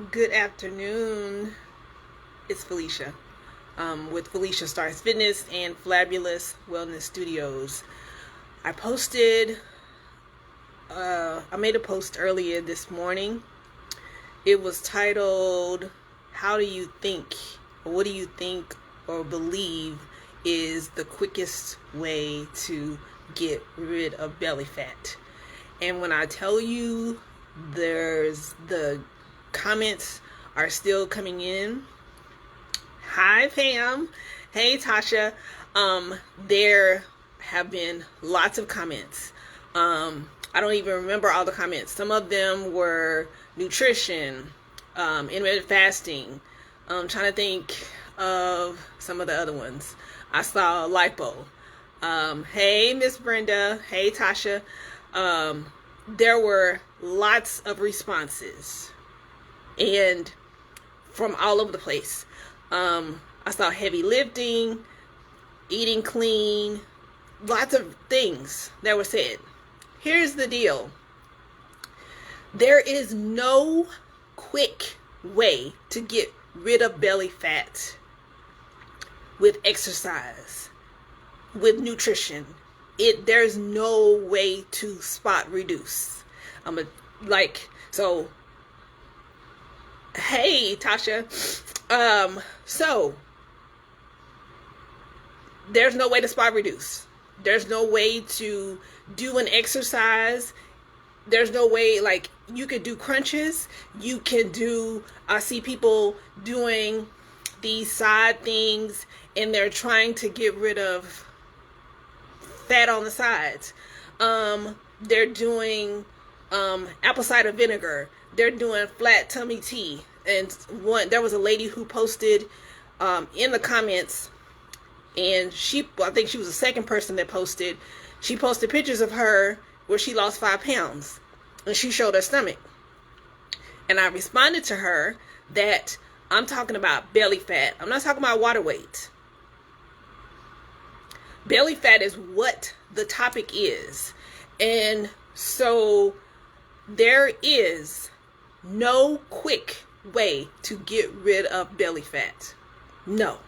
Good afternoon. It's Felicia with Felicia Stars Fitness and Flabulous Wellness Studios. I posted, I made a post earlier this morning. It was titled, How do you think, or what do you think or believe is the quickest way to get rid of belly fat? And when I tell you the comments are still coming in. Hi Pam. Hey Tasha. There have been lots of comments. I don't even remember all the comments. Some of them were nutrition, intermittent fasting. Trying to think of some of the other ones. I saw lipo. Hey Miss Brenda. Hey Tasha. There were lots of responses and from all over the place. I saw heavy lifting, eating clean, lots of things that were said. Here's the deal. There is no quick way to get rid of belly fat with exercise, with nutrition. There's no way to spot reduce. Hey Tasha. So there's no way to spot reduce. There's no way to do an exercise. There's no way, like, you could do crunches. You can do, I see people doing these side things and they're trying to get rid of fat on the sides. They're doing apple cider vinegar. They're doing flat tummy tea. And there was a lady who posted in the comments, and I think she was the second person that posted. She posted pictures of her where she lost 5 pounds, and she showed her stomach. And I responded to her that I'm talking about belly fat. I'm not talking about water weight. Belly fat is what the topic is. And so there is no quick way to get rid of belly fat. No.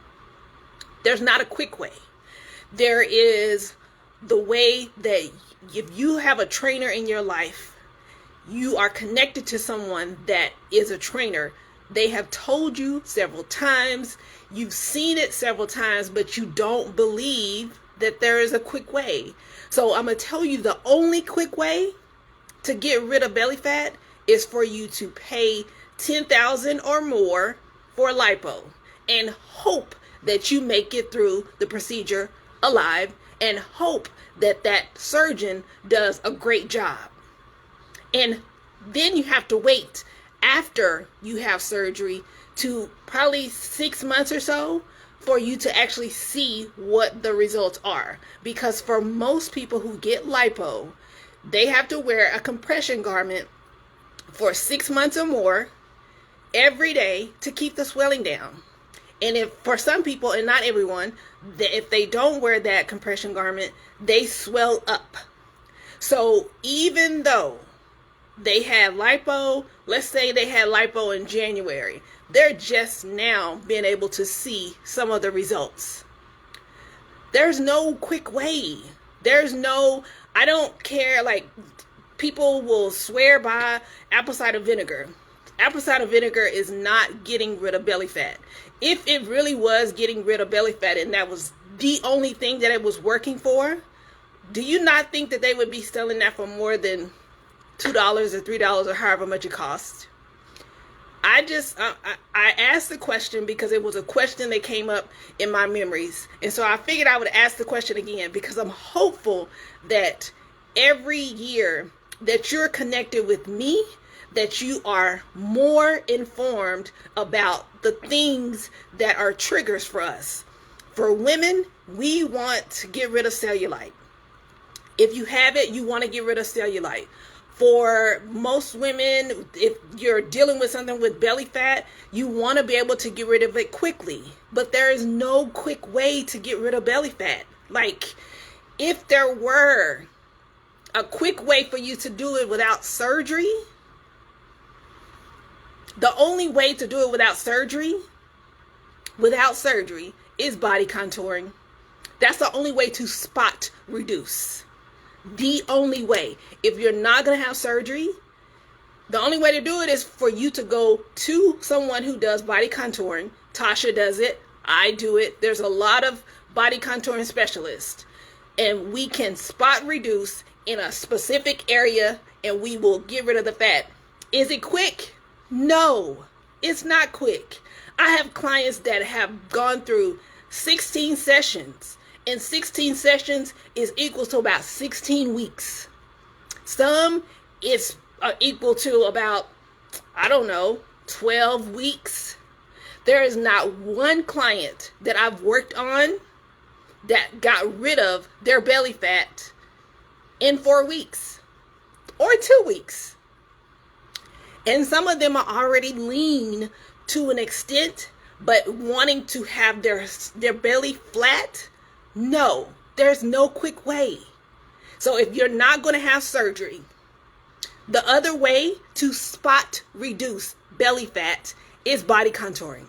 There's not a quick way. There is the way that if you have a trainer in your life, you are connected to someone that is a trainer. They have told you several times, you've seen it several times, but you don't believe that there is a quick way. So I'm going to tell you the only quick way to get rid of belly fat is for you to pay $10,000 or more for lipo and hope that you make it through the procedure alive and hope that that surgeon does a great job. And then you have to wait after you have surgery to probably 6 months or so for you to actually see what the results are. Because for most people who get lipo, they have to wear a compression garment for 6 months or more every day to keep the swelling down. And if for some people, and not everyone, if they don't wear that compression garment, they swell up. So even though they had lipo, let's say they had lipo in January, they're just now being able to see some of the results. There's no quick way. I don't care, like, people will swear by apple cider vinegar. Apple cider vinegar is not getting rid of belly fat. If it really was getting rid of belly fat and that was the only thing that it was working for, do you not think that they would be selling that for more than $2 or $3 or however much it costs? I asked the question because it was a question that came up in my memories. And so I figured I would ask the question again because I'm hopeful that every year that you're connected with me, that you are more informed about the things that are triggers for us. For women, we want to get rid of cellulite. If you have it, you want to get rid of cellulite. For most women, if you're dealing with something with belly fat, you want to be able to get rid of it quickly. But there is no quick way to get rid of belly fat. Like, if there were a quick way for you to do it without surgery, The only way to do it without surgery is body contouring. That's the only way to spot reduce. The only way. If you're not going to have surgery, the only way to do it is for you to go to someone who does body contouring. Tasha does it. I do it. There's a lot of body contouring specialists. And we can spot reduce in a specific area and we will get rid of the fat. Is it quick? No, it's not quick. I have clients that have gone through 16 sessions, and 16 sessions is equal to about 16 weeks. Some is equal to about, 12 weeks. There is not one client that I've worked on that got rid of their belly fat in 4 weeks or 2 weeks. And some of them are already lean to an extent, but wanting to have their belly flat, no, there's no quick way. So if you're not going to have surgery, the other way to spot reduce belly fat is body contouring.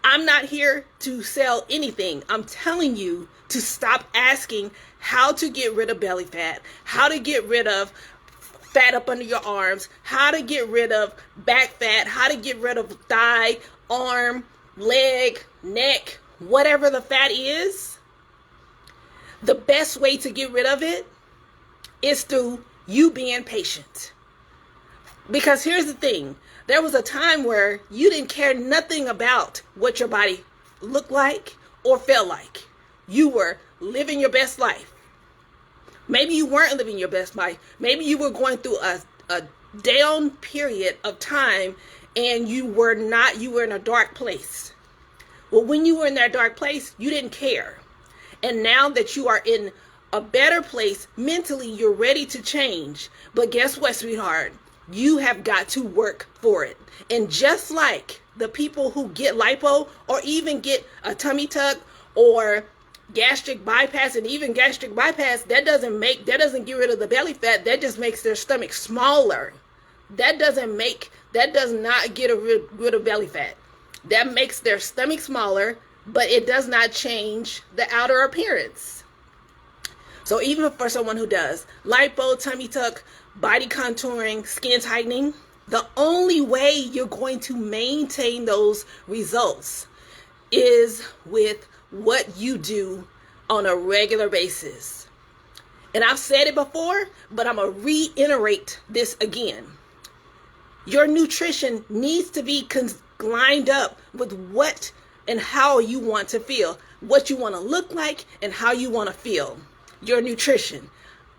I'm not here to sell anything. I'm telling you to stop asking how to get rid of belly fat, how to get rid of fat up under your arms, how to get rid of back fat, how to get rid of thigh, arm, leg, neck, whatever the fat is. The best way to get rid of it is through you being patient. Because here's the thing. There was a time where you didn't care nothing about what your body looked like or felt like. You were living your best life. Maybe you weren't living your best life. Maybe you were going through a down period of time and you were in a dark place. Well, when you were in that dark place, you didn't care. And now that you are in a better place mentally, you're ready to change. But guess what, sweetheart? You have got to work for it. And just like the people who get lipo or even get a tummy tuck or gastric bypass, and even gastric bypass, that doesn't get rid of the belly fat. That just makes their stomach smaller. That does not get rid of belly fat. That makes their stomach smaller, but it does not change the outer appearance. So even for someone who does lipo, tummy tuck, body contouring, skin tightening, the only way you're going to maintain those results is with what you do on a regular basis. And I've said it before, but I'm going to reiterate this again. Your nutrition needs to be lined up with what and how you want to feel, what you want to look like and how you want to feel. Your nutrition.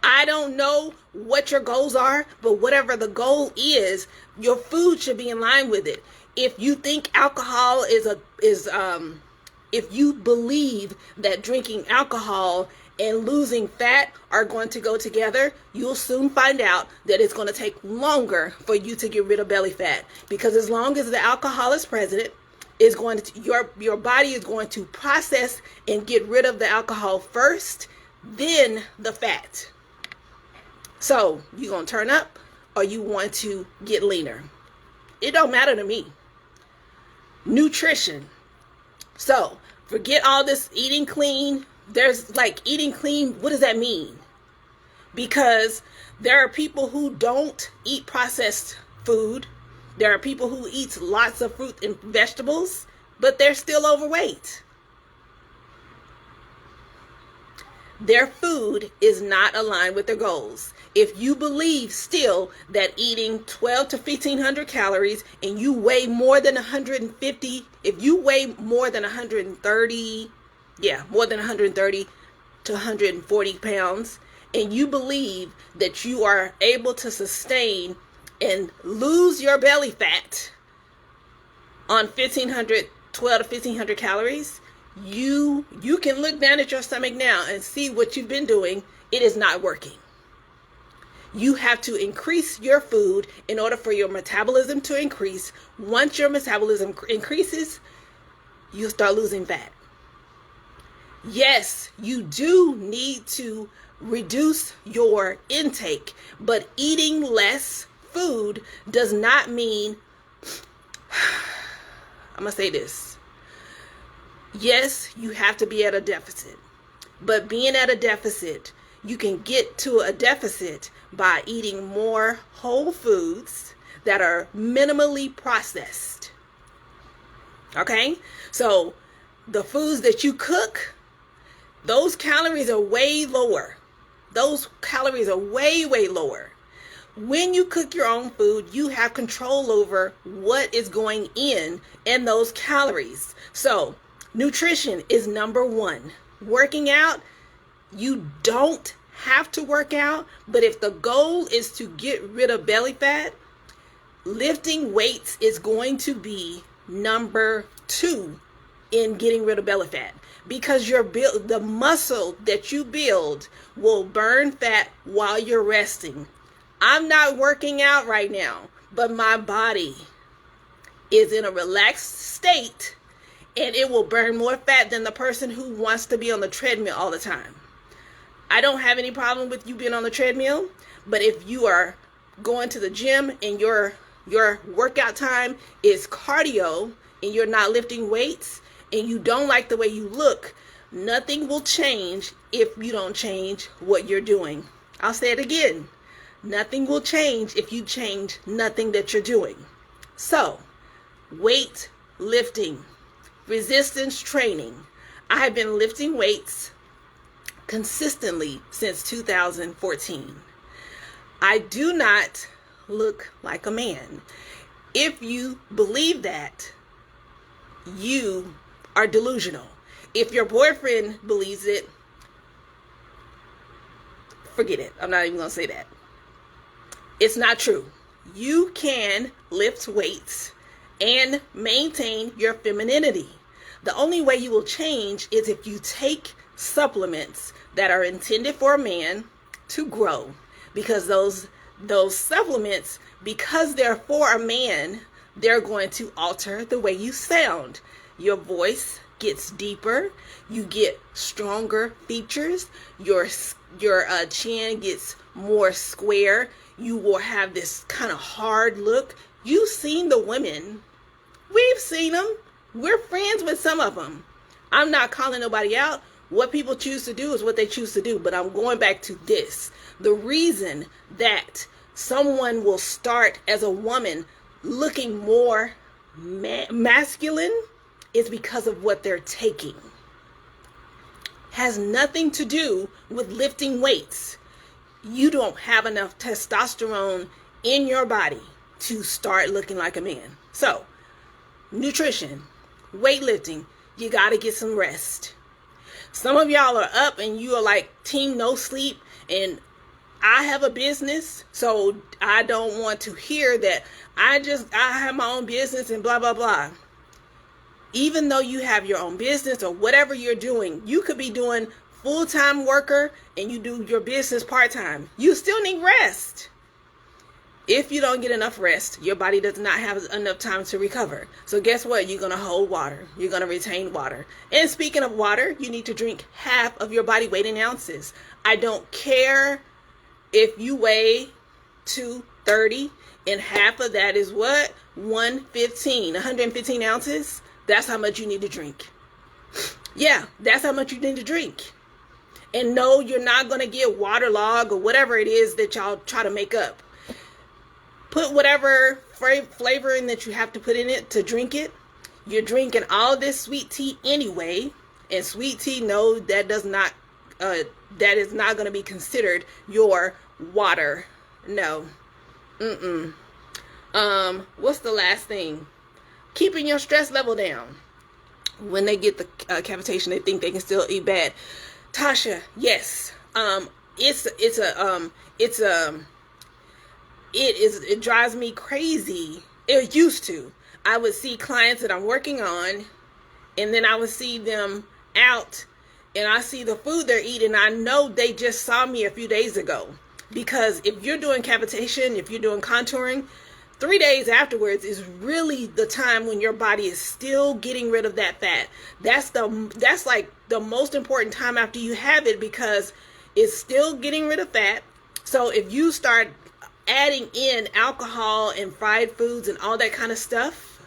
I don't know what your goals are, but whatever the goal is, your food should be in line with it. If you think alcohol if you believe that drinking alcohol and losing fat are going to go together, you'll soon find out that it's going to take longer for you to get rid of belly fat. Because as long as the alcohol is present, your body is going to process and get rid of the alcohol first, then the fat. So you going to turn up or you want to get leaner? It don't matter to me. Nutrition. So forget all this eating clean. There's eating clean. What does that mean? Because there are people who don't eat processed food. There are people who eat lots of fruit and vegetables, but they're still overweight. Their food is not aligned with their goals. If you believe still that eating 12 to 1,500 calories and you weigh more than 150, if you weigh more than 130 to 140 pounds, and you believe that you are able to sustain and lose your belly fat on 12 to 1,500 calories, you can look down at your stomach now and see what you've been doing. It is not working. You have to increase your food in order for your metabolism to increase. Once your metabolism increases, you start losing fat. Yes, you do need to reduce your intake, but eating less food does not mean I'm going to say this. Yes, you have to be at a deficit. But being at a deficit, you can get to a deficit by eating more whole foods that are minimally processed. Okay? So the foods that you cook, those calories are way lower. Those calories are way, way lower. When you cook your own food, you have control over what is going in and those calories. So nutrition is number one. Working out, you don't have to work out, but if the goal is to get rid of belly fat, lifting weights is going to be number two in getting rid of belly fat, because the muscle that you build will burn fat while you're resting. I'm not working out right now, but my body is in a relaxed state, and it will burn more fat than the person who wants to be on the treadmill all the time. I don't have any problem with you being on the treadmill, but if you are going to the gym and your workout time is cardio and you're not lifting weights and you don't like the way you look, nothing will change if you don't change what you're doing. I'll say it again. Nothing will change if you change nothing that you're doing. So, weight lifting, resistance training. I have been lifting weights consistently since 2014. I do not look like a man. If you believe that, you are delusional. If your boyfriend believes it, forget it. I'm not even going to say that. It's not true. You can lift weights and maintain your femininity. The only way you will change is if you take supplements that are intended for a man to grow, because those supplements, because they're for a man, they're going to alter the way you sound. Your voice gets deeper, you get stronger features, your chin gets more square, you will have this kind of hard look. You've seen the women. We've seen them. We're friends with some of them. I'm not calling nobody out. What people choose to do is what they choose to do. But I'm going back to this. The reason that someone will start as a woman looking more masculine is because of what they're taking. Has nothing to do with lifting weights. You don't have enough testosterone in your body to start looking like a man. So, nutrition, weightlifting, you got to get some rest. Some of y'all are up and you are like team no sleep, and I have a business, so I don't want to hear that I have my own business and blah, blah, blah. Even though you have your own business or whatever you're doing, you could be doing full-time worker and you do your business part-time. You still need rest. If you don't get enough rest, your body does not have enough time to recover. So guess what? You're going to hold water. You're going to retain water. And speaking of water, you need to drink half of your body weight in ounces. I don't care if you weigh 230 and half of that is what? 115 ounces. That's how much you need to drink. Yeah, that's how much you need to drink. And no, you're not going to get waterlogged or whatever it is that y'all try to make up. Put whatever flavoring that you have to put in it to drink it. You're drinking all this sweet tea anyway. And sweet tea, no, that is not going to be considered your water. No. What's the last thing? Keeping your stress level down. When they get the cavitation, they think they can still eat bad. Tasha, yes. It drives me crazy. It used to. I would see clients that I'm working on, and then I would see them out, and I see the food they're eating. I know they just saw me a few days ago. Because if you're doing cavitation, if you're doing contouring, 3 days afterwards is really the time when your body is still getting rid of that fat. That's like the most important time after you have it, because it's still getting rid of fat. So if you start adding in alcohol and fried foods and all that kind of stuff,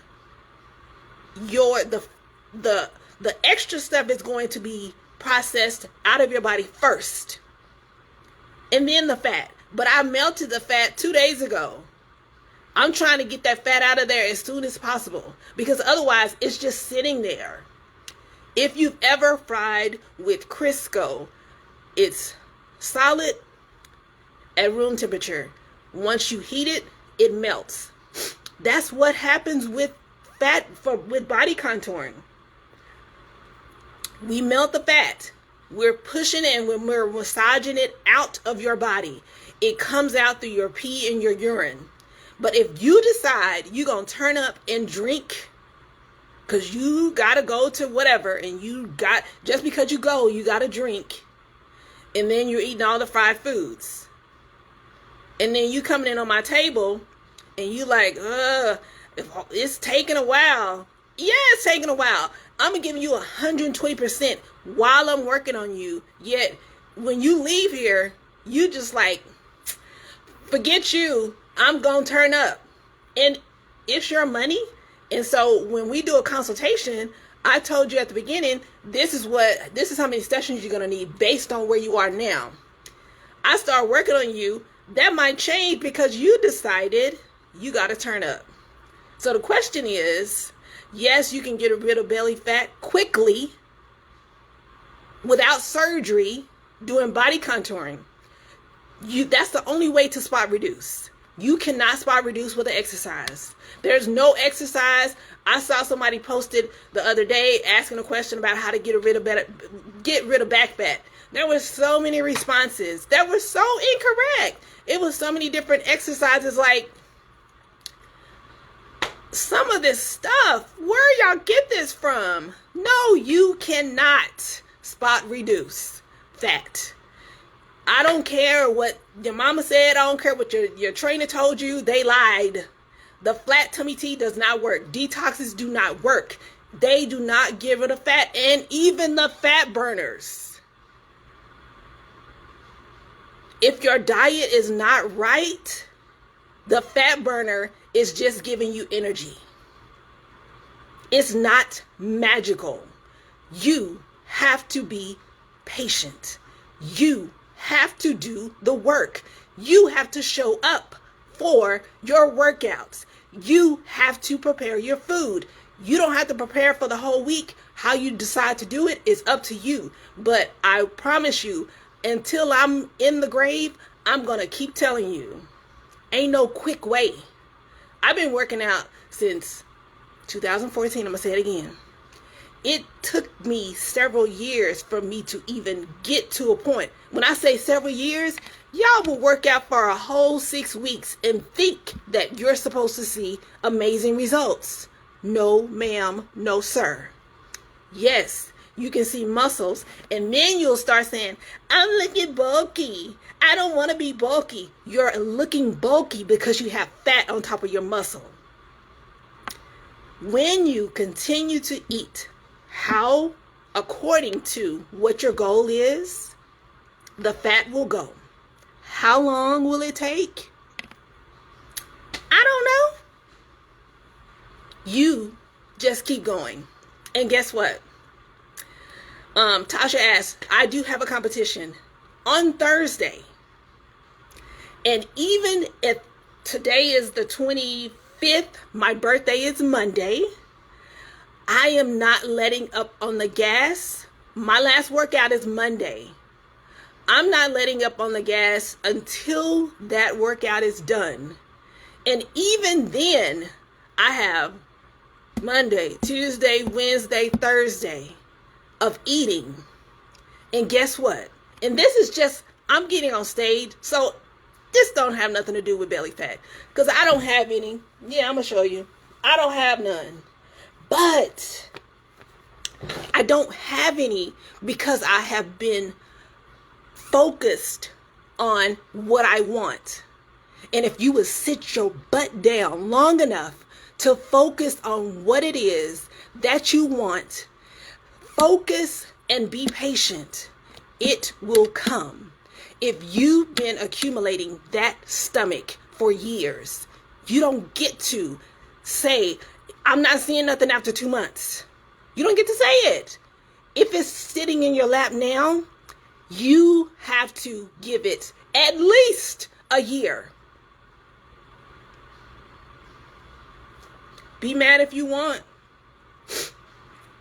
the extra stuff is going to be processed out of your body first, and then the fat. But I melted the fat 2 days ago. I'm trying to get that fat out of there as soon as possible, because otherwise it's just sitting there. If you've ever fried with Crisco, it's solid at room temperature. Once you heat it, it melts. That's what happens with fat with body contouring. We melt the fat. We're pushing it and we're massaging it out of your body. It comes out through your pee and your urine. But if you decide you're going to turn up and drink because you got to go to whatever, and just because you go, you got to drink, and then you're eating all the fried foods, and then you coming in on my table and you like, it's taking a while. Yeah, it's taking a while. I'm going to give you 120% while I'm working on you. Yet when you leave here, you just like, forget you, I'm going to turn up. And it's your money. And so when we do a consultation, I told you at the beginning, this is how many sessions you're going to need based on where you are now. I start working on you. That might change because you decided you got to turn up. So the question is, yes, you can get rid of belly fat quickly without surgery doing body contouring. That's the only way to spot reduce. You cannot spot reduce with an exercise. There's no exercise. I saw somebody posted the other day asking a question about how to get rid of back fat. There were so many responses that were so incorrect. It was so many different exercises. Like, some of this stuff, where y'all get this from? No, you cannot spot reduce fat. I don't care what your mama said. I don't care what your trainer told you. They lied. The flat tummy tea does not work. Detoxes do not work. They do not get rid of fat, and even the fat burners. If your diet is not right, the fat burner is just giving you energy. It's not magical. You have to be patient. You have to do the work. You have to show up for your workouts. You have to prepare your food. You don't have to prepare for the whole week. How you decide to do it is up to you. But I promise you, until I'm in the grave, I'm going to keep telling you, ain't no quick way. I've been working out since 2014. I'm going to say it again. It took me several years for me to even get to a point. When I say several years, y'all will work out for a whole 6 weeks and think that you're supposed to see amazing results. No, ma'am. No, sir. Yes, you can see muscles, and then you'll start saying, I'm looking bulky. I don't want to be bulky. You're looking bulky because you have fat on top of your muscle. When you continue to eat according to what your goal is, the fat will go. How long will it take? I don't know. You just keep going. And guess what? Tasha asked, I do have a competition on Thursday. And even if today is the 25th, my birthday is Monday, I am not letting up on the gas. My last workout is Monday. I'm not letting up on the gas until that workout is done. And even then, I have Monday, Tuesday, Wednesday, Thursday of eating. And guess what? And this is just, I'm getting on stage, so this don't have nothing to do with belly fat, because I don't have any. Yeah, I'm going to show you. I don't have none. But I don't have any because I have been focused on what I want. And if you would sit your butt down long enough to focus on what it is that you want, focus and be patient, it will come. If you've been accumulating that stomach for years, you don't get to say, I'm not seeing nothing after 2 months. You don't get to say it. If it's sitting in your lap now, you have to give it at least a year. Be mad if you want.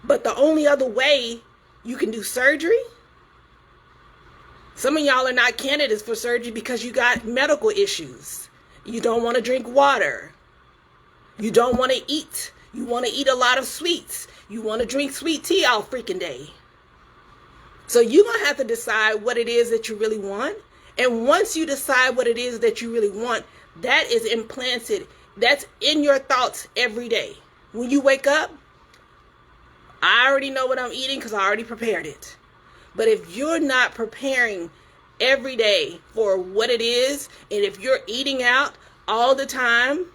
But the only other way you can do surgery, some of y'all are not candidates for surgery because you got medical issues. You don't want to drink water. You don't want to eat. You want to eat a lot of sweets. You want to drink sweet tea all freaking day. So you're going to have to decide what it is that you really want. And once you decide what it is that you really want, that is implanted. That's in your thoughts every day. When you wake up, I already know what I'm eating because I already prepared it. But if you're not preparing every day for what it is, and if you're eating out all the time,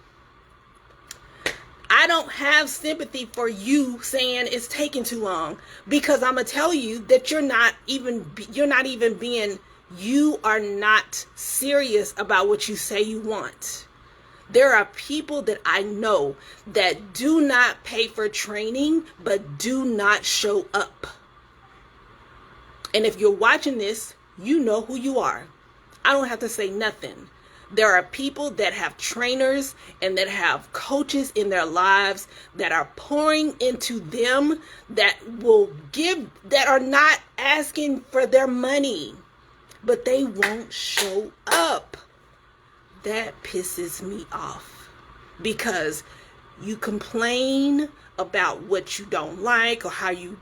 I don't have sympathy for you saying it's taking too long, because I'm going to tell you that you are not serious about what you say you want. There are people that I know that do not pay for training, but do not show up. And if you're watching this, you know who you are. I don't have to say nothing. There are people that have trainers and that have coaches in their lives that are pouring into them, that will give, that are not asking for their money, but they won't show up. That pisses me off, because you complain about what you don't like or how you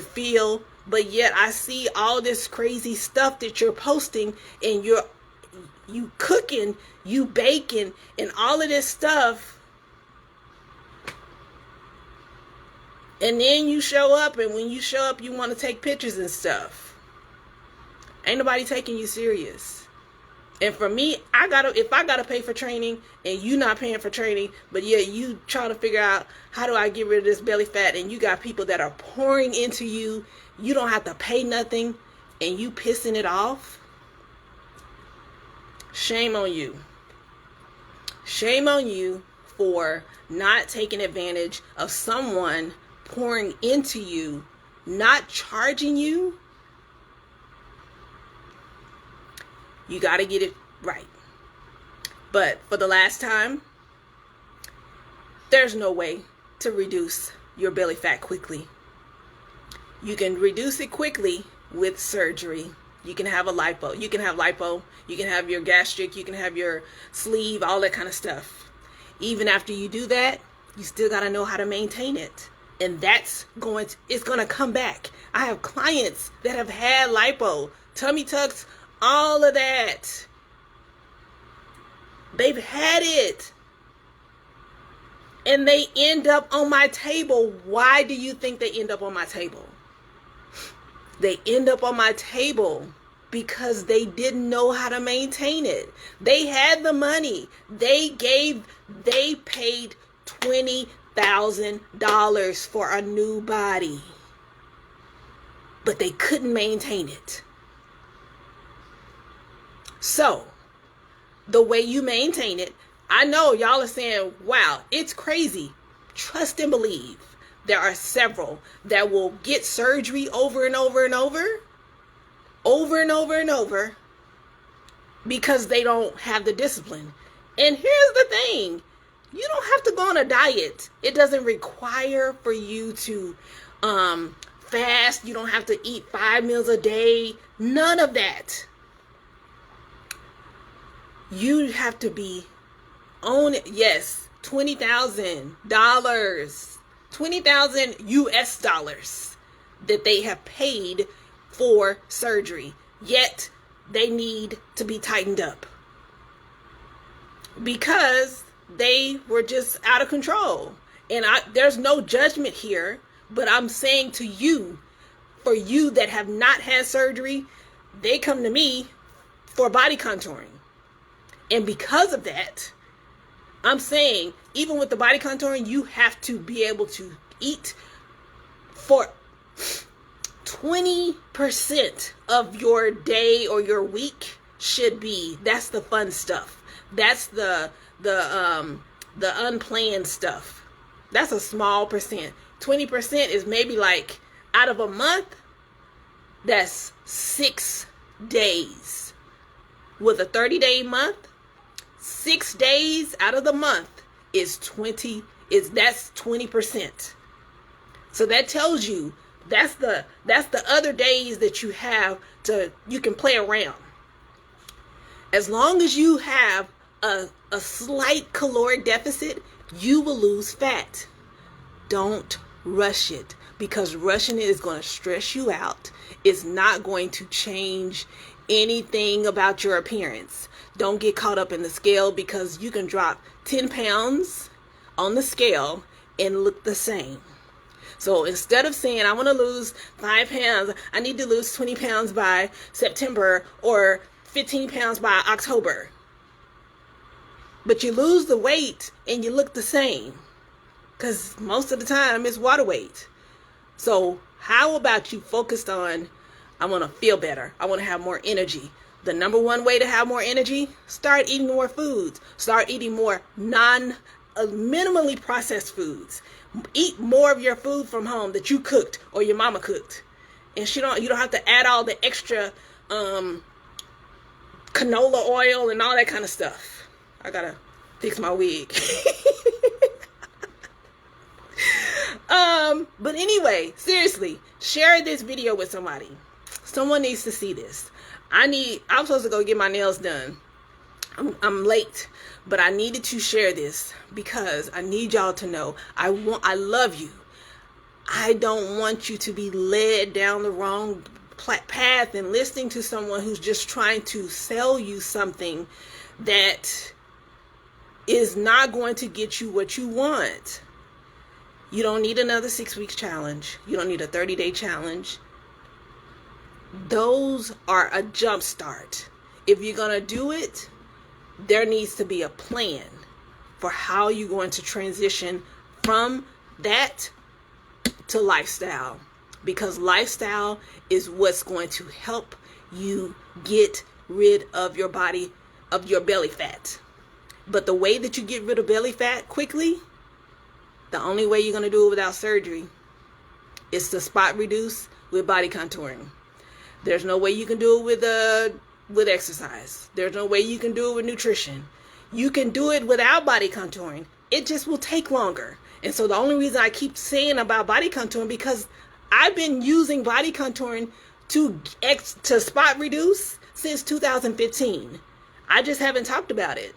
feel, but yet I see all this crazy stuff that you're posting, and you cooking, you baking, and all of this stuff, and then you show up, and when you show up you want to take pictures and stuff. Ain't nobody taking you serious. And for me, if I gotta pay for training and you not paying for training, but yeah, you trying to figure out how do I get rid of this belly fat, and you got people that are pouring into you, you don't have to pay nothing, and you pissing it off. Shame on you. Shame on you for not taking advantage of someone pouring into you, not charging you. You got to get it right. But for the last time, there's no way to reduce your belly fat quickly. You can reduce it quickly with surgery. You can have a lipo. You can have lipo. You can have your gastric. You can have your sleeve, all that kind of stuff. Even after you do that, you still got to know how to maintain it. And it's going to come back. I have clients that have had lipo, tummy tucks, all of that. They've had it. And they end up on my table. Why do you think they end up on my table? They end up on my table because they didn't know how to maintain it. They had the money. They paid $20,000 for a new body, but they couldn't maintain it. So, the way you maintain it, I know y'all are saying, wow, it's crazy. Trust and believe. There are several that will get surgery over and over and over and over, because they don't have the discipline. And here's the thing. You don't have to go on a diet. It doesn't require for you to fast. You don't have to eat 5 meals a day. None of that. You have to be on it. Yes, $20,000, $20,000 US dollars that they have paid for surgery. Yet they need to be tightened up because they were just out of control. And there's no judgment here, but I'm saying to you, for you that have not had surgery, they come to me for body contouring. And because of that, I'm saying, even with the body contouring, you have to be able to eat for 20% of your day or your week should be, that's the fun stuff. That's the unplanned stuff. That's a small percent. 20% is maybe like out of a month, that's 6 days. With a 30-day month, 6 days out of the month is 20%. So that tells you that's the other days that you can play around. As long as you have a slight caloric deficit, you will lose fat. Don't rush it, because rushing it is going to stress you out. It's not going to change anything about your appearance. Don't get caught up in the scale, because you can drop 10 pounds on the scale and look the same. So instead of saying, I want to lose 5 pounds, I need to lose 20 pounds by September or 15 pounds by October. But you lose the weight and you look the same, because most of the time it's water weight. So how about you focused on, I want to feel better. I want to have more energy. The number one way to have more energy, start eating more foods. Start eating more minimally processed foods. Eat more of your food from home that you cooked or your mama cooked. And you don't have to add all the extra canola oil and all that kind of stuff. I gotta fix my wig. But anyway, seriously, share this video with somebody. Someone needs to see this. I'm supposed to go get my nails done. I'm late, but I needed to share this because I need y'all to know I love you. I don't want you to be led down the wrong path and listening to someone who's just trying to sell you something that is not going to get you what you want. You don't need another 6-week challenge. You don't need a 30-day challenge. Those are a jump start. If you're going to do it, there needs to be a plan for how you're going to transition from that to lifestyle. Because lifestyle is what's going to help you get rid of your body, of your belly fat. But the way that you get rid of belly fat quickly, the only way you're going to do it without surgery is to spot reduce with body contouring. There's no way you can do it with exercise. There's no way you can do it with nutrition. You can do it without body contouring. It just will take longer. And so the only reason I keep saying about body contouring, because I've been using body contouring to spot reduce since 2015. I just haven't talked about it.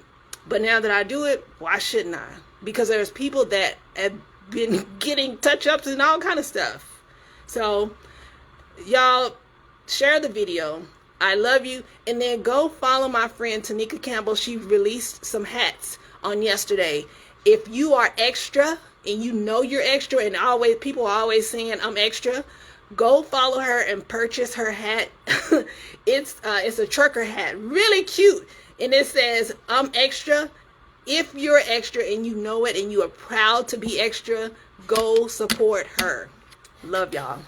But now that I do it, why shouldn't I? Because there's people that have been getting touch-ups and all kind of stuff. So, y'all, share the video. I love you. And then go follow my friend Tanika Campbell. She released some hats on yesterday. If you are extra and you know you're extra, and people are always saying I'm extra, go follow her and purchase her hat. It's a trucker hat, really cute, and it says I'm extra. If you're extra and you know it and you are proud to be extra, go support her. Love y'all.